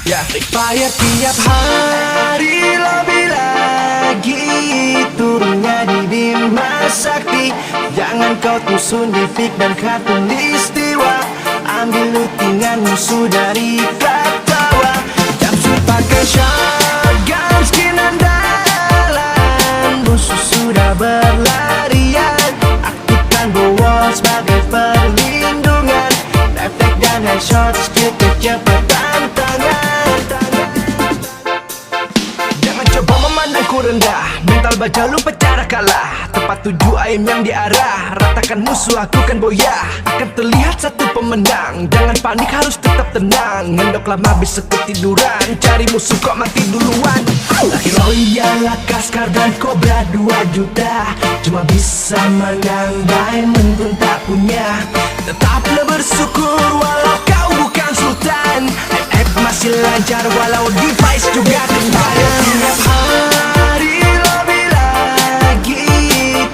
Ya, fire tiap hari lebih lagi turunnya di Bima Sakti. Jangan kau tusun di fik dan khatulistiwa. Ambil lutingan musuh dari katawa. Jamsud pakai shotgun, skin andalan. Musuh sudah berlarian. Aktifkan bowal sebagai perlindungan. Refleks dan headshot, skill kecepatan tangan. Jangan coba memandangku rendah. Mental baja lupa cara kalah. Tepat tuju aim yang diarah. Ratakan musuh, aku kan boyah. Akan terlihat satu pemenang. Jangan panik, harus tetap tenang. Ngendok lama bisa ketiduran. Cari musuh kok mati duluan. Royal, Kaskar dan Cobra 2 juta. Cuma bisa menang, diamond pun tak punya. Tetaplah bersyukur walau kau bukan sultan. FF masih lancar walau device juga kentara. Tiap hari lebih lagi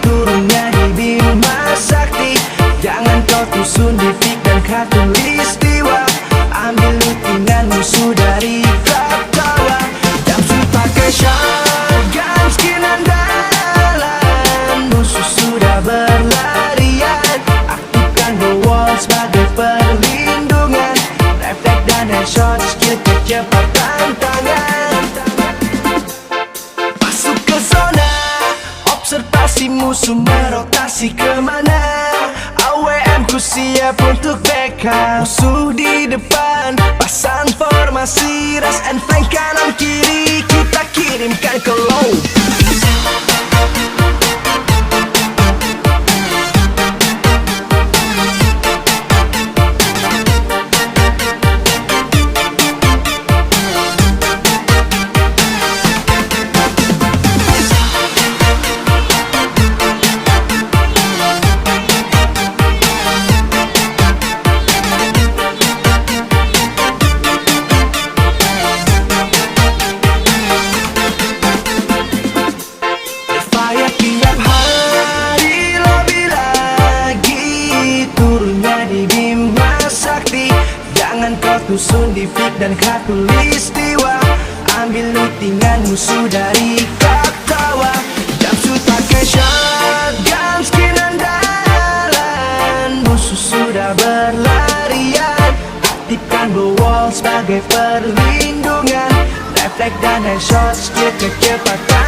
turunnya di Bima Sakti. Jangan kau tusun di fik dan khatulistiwa. Ambil lutingan musuh dari katawa. Jamsud pakai shotgun, skin andalan. Musuh sudah berlarian. Aktifkan bowal sebagai perlindungan. Refleks dan headshot, skill kecepatan tangan. Masuk ke zona, observasi musuh merotasi kemana. AWM ku siap untuk backup. Musuh di depan, pasang formasi. Rush and flank kanan kiri, kita kirimkan ke low. Tiap hari lebih lagi turunnya di Bima Sakti. Jangan kau tusun di fik dan khatulistiwa. Ambil lutingan musuh dari katawa. Jamsud pakai shotgun, skin andalan. Musuh sudah berlarian. Aktifkan bowal sebagai perlindungan. Refleks dan headshot, skill kecepatan